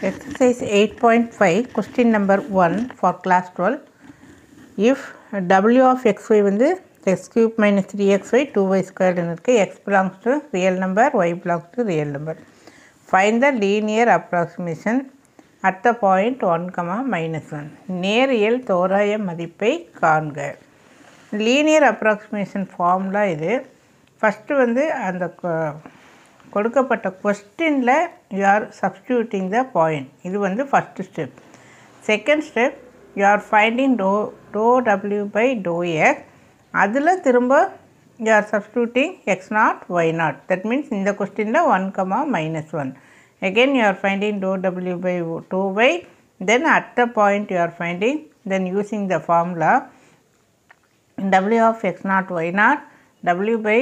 Exercise 8.5 question number 1 for class 12. If w of xy வந்து x cube minus 3xy 2y squared இருக்கு, x belongs to real number, y belongs to real number. Find the linear approximation at the point 1, minus 1. நேரியல் தோராய மதிப்பை காண்க. linear approximation formula இது. First வந்து அந்த கொடுக்கப்பட்ட கொஸ்டினில் you are substituting the point. இது வந்து first step. Second step you are finding doe W by doe X. அதில் திரும்ப you are substituting X nought Y nought. That means இந்த கொஸ்டினில் 1, minus 1. Again you are finding dou w by dou y. Then at the point you are finding, then using the formula w of x naught y naught w by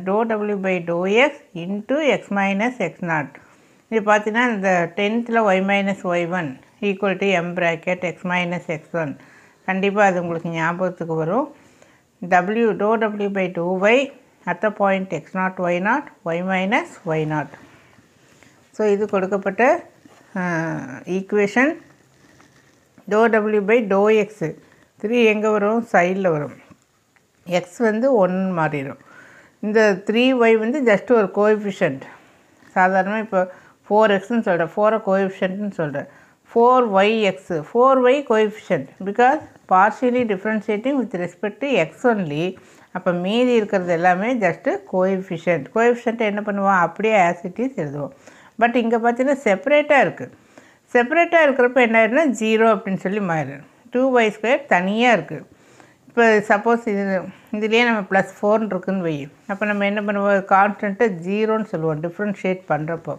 dou w by dou x into x minus x naught. இது பார்த்தீங்கன்னா இந்த 10th y minus y1 equal to m bracket x minus x1. கண்டிப்பாக அது உங்களுக்கு ஞாபகத்துக்கு வரும். dou w by dou y at the point x naught y naught y minus y naught. So இது கொடுக்கப்பட்ட equation. dou w by dou x 3 எங்கே வரும்? சைடில் வரும். x வந்து 1 மாறிடும். இந்த 3y வந்து ஜஸ்ட் ஒரு கோஎஃபிஷியன்ட். சாதாரணமாக இப்போ 4xன்னு சொல்கிறேன், 4 கோஎஃபிஷியன்ட்னு சொல்கிறேன். 4yx 4y coefficient because partially differentiating with respect to X only. அப்போ மீதி இருக்கிறது எல்லாமே ஜஸ்ட்டு கோஎஃபிஷியன்ட். கோஎஃபிஷியன்ட்டை என்ன பண்ணுவோம்? அப்படியே ஆசிட்டிஸ் எழுதுவோம். பட் இங்கே பார்த்தீங்கன்னா செப்பரேட்டாக இருக்குது. செப்பரேட்டாக இருக்கிறப்ப என்ன ஆயிருன்னா 0 அப்படின்னு சொல்லி மாறிடும். 2y² தனியாக இருக்குது. இப்போ சப்போஸ் இதுலேயே நம்ம +4 இருக்குதுன்னு வை. அப்போ நம்ம என்ன பண்ணுவோம்? கான்ஸ்டன்ட்டை 0ன்னு சொல்லுவோம் டிஃப்ரென்ஷியேட் பண்ணுறப்போ.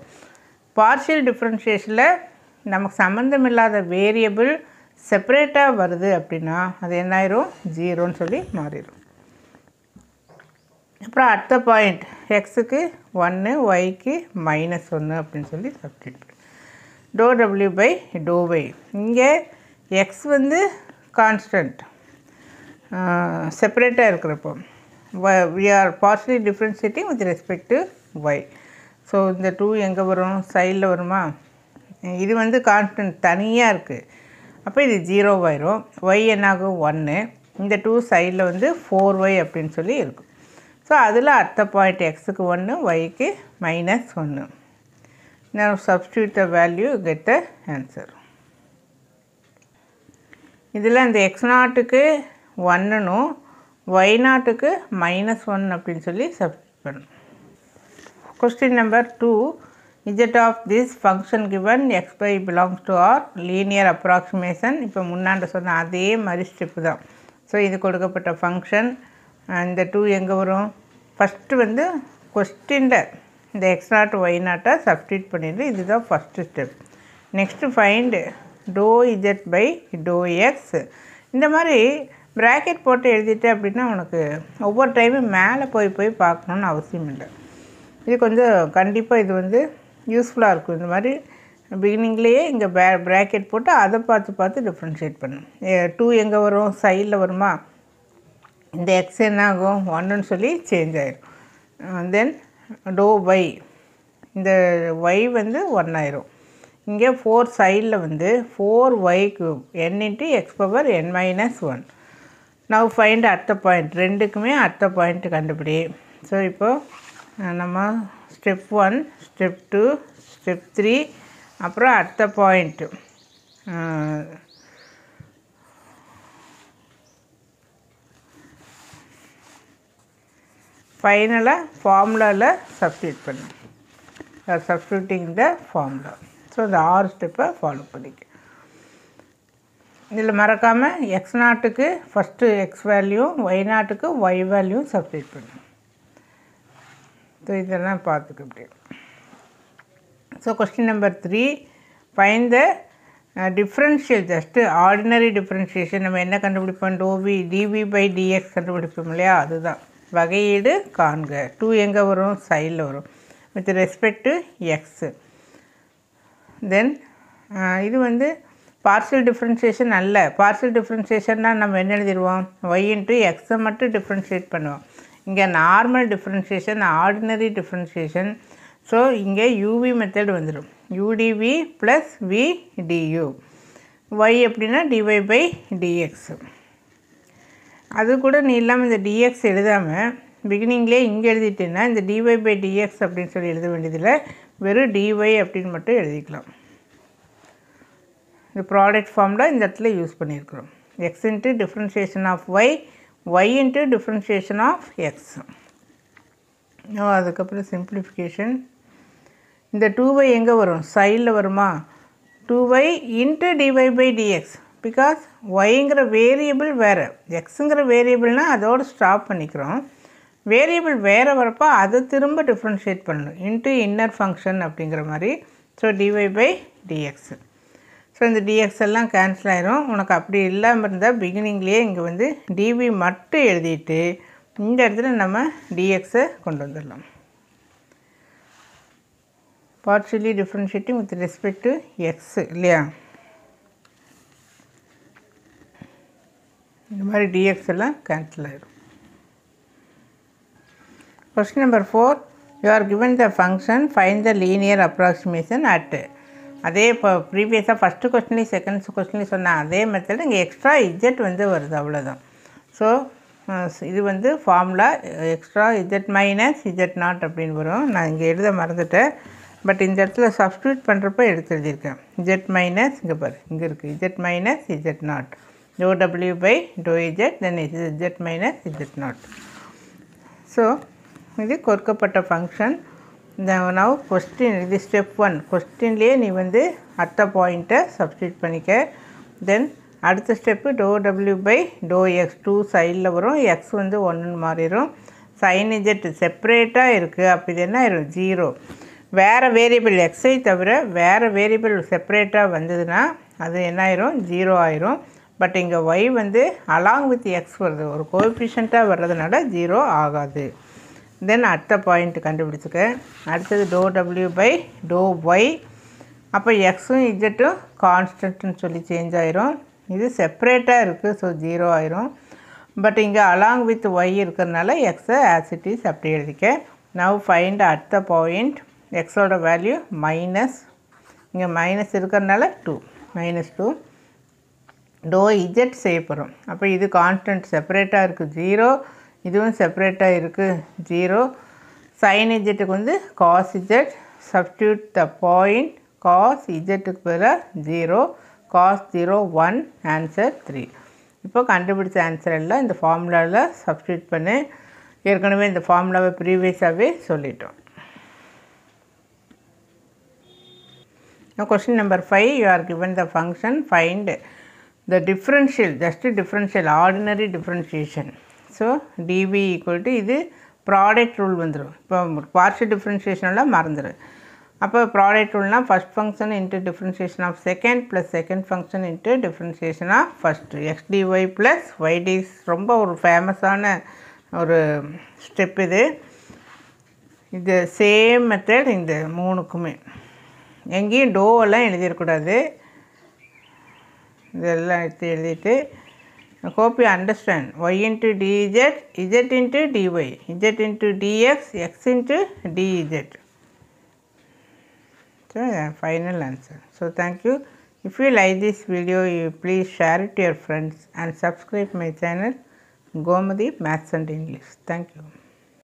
பார்ஷியல் டிஃப்ரென்ஷியேஷனில் நமக்கு சம்மந்தம் இல்லாத வேரியபிள் செப்பரேட்டாக வருது அப்படின்னா அது என்ன ஆயிரும்? 0ன்னு சொல்லி மாறிடும். அப்புறம் அடுத்த பாயிண்ட் எக்ஸுக்கு 1 ஒய்க்கு -1 அப்படின்னு சொல்லி சப்ஸ்டிட்யூட் பண்ணி dou w by dou y. இங்கே எக்ஸ் வந்து கான்ஸ்டன்ட் செப்பரேட்டாக இருக்கிறப்போ we are partially differentiating with respect to y. So இந்த 2 எங்கே வரும்? சைடில் வருமா? இது வந்து கான்ஸ்டன்ட் தனியாக இருக்குது. அப்போ இது 0 ஆயிரும். y என்னாகும்? 1. இந்த 2 சைடில் வந்து 4y அப்படின்னு சொல்லி இருக்கும். ஸோ அதில் அடுத்த பாயிண்ட் எக்ஸுக்கு 1 ஒய்க்கு -1. Now substitute the value, get the answer. இதில் இந்த எக்ஸ் நாட்டுக்கு 1னும் ஒய் நாட்டுக்கு -1 அப்படின்னு சொல்லி சப்ஸ்டிட்யூட் பண்ணணும். Question number 2. z of this function given x by belongs to r linear approximation. இப்போ முன்னாண்ட சொன்ன அதே மாதிரி ஸ்டெப்பு தான். ஸோ இது கொடுக்கப்பட்ட ஃபங்க்ஷன். இந்த 2 எங்கே வரும்? ஃபஸ்ட்டு வந்து கொஸ்டினில் இந்த எக்ஸ் நாட் ஒய் நாட்டை சப்ஸ்டிட்யூட் பண்ணிட்டு இதுதான் first step. Next find doe Z by doe X. இந்த மாதிரி ப்ராக்கெட் போட்டு எழுதிட்டு அப்படின்னா உனக்கு ஒவ்வொரு டைமும் மேலே போய் பார்க்கணுன்னு அவசியம் இல்லை. இது கொஞ்சம் கண்டிப்பாக இது வந்து யூஸ்ஃபுல்லாக இருக்கும். இந்த மாதிரி பிகினிங்லேயே இங்கே ப்ராக்கெட் போட்டு அதை பார்த்து டிஃப்ரென்ஷியேட் பண்ணணும். 2 எங்கே வரும்? சைடில் வருமா? இந்த எக்ஸ் என்ன ஆகும்? 1ன்னு சொல்லி சேஞ்ச் ஆயிடும். தென் டோ ஒய், இந்த ஒய் வந்து 1 ஆயிரும். இங்கே 4 சைடில் வந்து 4y cube n into x power n minus 1. Now find at the point. ரெண்டுக்குமே at the point கண்டுபிடி. ஸோ இப்போது நம்ம ஸ்டெப் 1, ஸ்டெப் 2, ஸ்டெப் 3, அப்புறம் at the point ஃபைனலாக ஃபார்முலாவில் சப்ஸ்டிட்யூட் பண்ணு. Substituting the formula. ஸோ இந்த 6 ஸ்டெப்பை ஃபாலோ பண்ணிக்க. இதில் மறக்காமல் எக்ஸ் நாட்டுக்கு ஃபஸ்ட்டு எக்ஸ் வேல்யூ, ஒய் நாட்டுக்கு ஒய் வேல்யூ சப்ஸ்டிட்யூட் பண்ணு. ஸோ இதெல்லாம் பார்த்துக்க முடியும். So question number 3. Find the differential. Just ordinary differentiation நம்ம என்ன கண்டுபிடிப்போம்? dv by dx கண்டுபிடிப்போம் இல்லையா? அதுதான் வகையீடு காண்க. 2 எங்கே வரும்? சைடில் வரும் வித் ரெஸ்பெக்ட் டு எக்ஸு. தென் இது வந்து பார்ஷியல் டிஃப்ரென்ஷியேஷன் அல்ல. பார்ஷியல் டிஃப்ரென்ஷியேஷன்னா நம்ம என்ன எழுதிடுவோம்? y இன்ட்டு எக்ஸை மட்டும் டிஃப்ரென்ஷியேட் பண்ணுவோம். இங்கே normal differentiation, ordinary differentiation. So இங்கே யூவி மெத்தட் வந்துடும். udv plus v du. y அப்படின்னா dy by dx. அது கூட நீ இல்லாமல் இந்த dx எழுதாமல் பிகினிங்லேயே இங்கே எழுதிட்டேன்னா இந்த dy by dx அப்படின்னு சொல்லி எழுத வேண்டியதில்லை, வெறும் dy அப்படின்னு மட்டும் எழுதிக்கலாம். இந்த ப்ராடக்ட் ஃபார்மில் இந்த இடத்துல யூஸ் பண்ணியிருக்கிறோம். x into differentiation of y, y into differentiation of x. அதுக்கப்புறம் சிம்பிளிஃபிகேஷன். இந்த 2y எங்கே வரும்? சைடில் வருமா? 2y into dy by dx, because yங்கிற வேரியபிள் வேறு, எக்ஸுங்கிற வேரியபிள்னால் அதோடு ஸ்டாப் பண்ணிக்கிறோம். வேரியபிள் வேறு வரப்போ அதை திரும்ப டிஃப்ரென்ஷியேட் பண்ணணும், இன்ட்டு இன்னர் ஃபங்க்ஷன் அப்படிங்கிற மாதிரி. So dy by dx. So இந்த dx எல்லாம் கேன்சல் ஆயிரும். உனக்கு அப்படி இல்லாமல் இருந்தால் பிகினிங்லேயே இங்கே வந்து dv மட்டும் எழுதிட்டு இந்த இடத்துல நம்ம dxஐ கொண்டு வந்துடலாம். partially differentiating with respect to x இல்லையா? இந்த மாதிரி dx எல்லாம் கேன்சல் ஆயிரும். Question number 4. You are given the function, find the linear approximation at. அதே இப்போ ப்ரீவியஸாக ஃபஸ்ட்டு கொஸ்டின்லேயும் செகண்ட் கொஸ்டின்லேயும் சொன்ன அதே மெத்தட் இங்கே எக்ஸ்ட்ரா இஜெட் வந்து வருது, அவ்வளோதான். ஸோ இது வந்து formula extra Z minus Z not அப்படின்னு வரும். நான் இங்கே எழுத மறந்துட்டேன், பட் இந்த இடத்துல சப்ஸ்டியூட் பண்ணுறப்ப எடுத்து எழுதியிருக்கேன். இஜெட் மைனஸ் இங்கே பாரு, இங்கே இருக்குது Z minus Z nought, doe W by doe Z, then Z minus Z nought. So இது கொடுக்கப்பட்ட ஃபங்க்ஷன். நவ் கொஸ்டின், இது ஸ்டெப் 1. கொஸ்டின்லேயே நீ வந்து அடுத்த பாயிண்ட்டை சப்ஸ்டியூட் பண்ணிக்க. தென் அடுத்த step doe W by doe X, 2 சைடில் வரும், எக்ஸ் வந்து 1ன்னு மாறிடும். சைன் இஜெட் செப்பரேட்டாக இருக்குது, அப்போ இது என்ன ஆயிரும்? 0. வேறு வேரியபிள் எக்ஸை தவிர வேறு வேரியபிள் செப்பரேட்டாக வந்ததுன்னா அது என்ன ஆயிரும்? 0 ஆயிரும். பட் இங்கே y வந்து அலாங் வித் எக்ஸ் வருது, ஒரு கோஎஃபிஷியண்ட்டாக வர்றதுனால 0 ஆகாது. தென் அடுத்த பாயிண்ட் கண்டுபிடிச்சிக்க. அடுத்தது doe W by doe Y. அப்போ எக்ஸும் இஜெட்டும் கான்ஸ்டன்ட்னு சொல்லி சேஞ்ச் ஆயிரும். இது செப்பரேட்டாக இருக்குது, ஸோ 0 ஆயிரும். பட் இங்கே அலாங் வித் ஒய் இருக்கிறதுனால எக்ஸை ஆஸ் இட் இஸ் அப்படி எழுதிக்க. நவ் ஃபைண்ட் அடுத்த பாயிண்ட், எக்ஸோட வேல்யூ மைனஸ், இங்கே மைனஸ் இருக்கிறதுனால 2, -2. டோ இஜெட் செய்ய போகிறோம். அப்போ இது கான்ஸ்டன்ட் செப்பரேட்டாக இருக்குது 0, இதுவும் செப்பரேட்டாக இருக்குது 0. சைன் இஜெட்டுக்கு வந்து cos z, substitute the point, cos இஜெட்டுக்கு பதிலாக 0, காஸ் 0 1, ஆன்சர் 3. இப்போ கண்டுபிடிச்ச ஆன்சர் எல்லாம் இந்த ஃபார்முலாவில் சப்ஸ்டியூட் பண்ணி, ஏற்கனவே இந்த ஃபார்முலாவை ப்ரீவியஸாகவே சொல்லிட்டோம். Question number 5. You are given the function, find the differential, just differential, ordinary differentiation. So dv equal to, இது ப்ராடக்ட் ரூல் வந்துடும். இப்போ பார்ஷியல் டிஃப்ரென்ஷியேஷனெல்லாம் மறந்துடும். அப்போ ப்ராடக்ட் ரூல்னால் first function into differentiation of second plus second function into differentiation of first, x dy plus y dx. ரொம்ப ஒரு ஃபேமஸான ஒரு ஸ்டெப் இது. இது சேம் மெத்தட் இந்த மூணுக்குமே. எங்கேயும் டோவெல்லாம் எழுதிடக்கூடாது, இதெல்லாம் எடுத்து எழுதிட்டு, hope you understand. Y into dz, z into dy, z into dx, x into dz. So final answer. So thank you. If you like this video, you please share it to your friends and subscribe my channel Gomathi Maths and English. Thank you.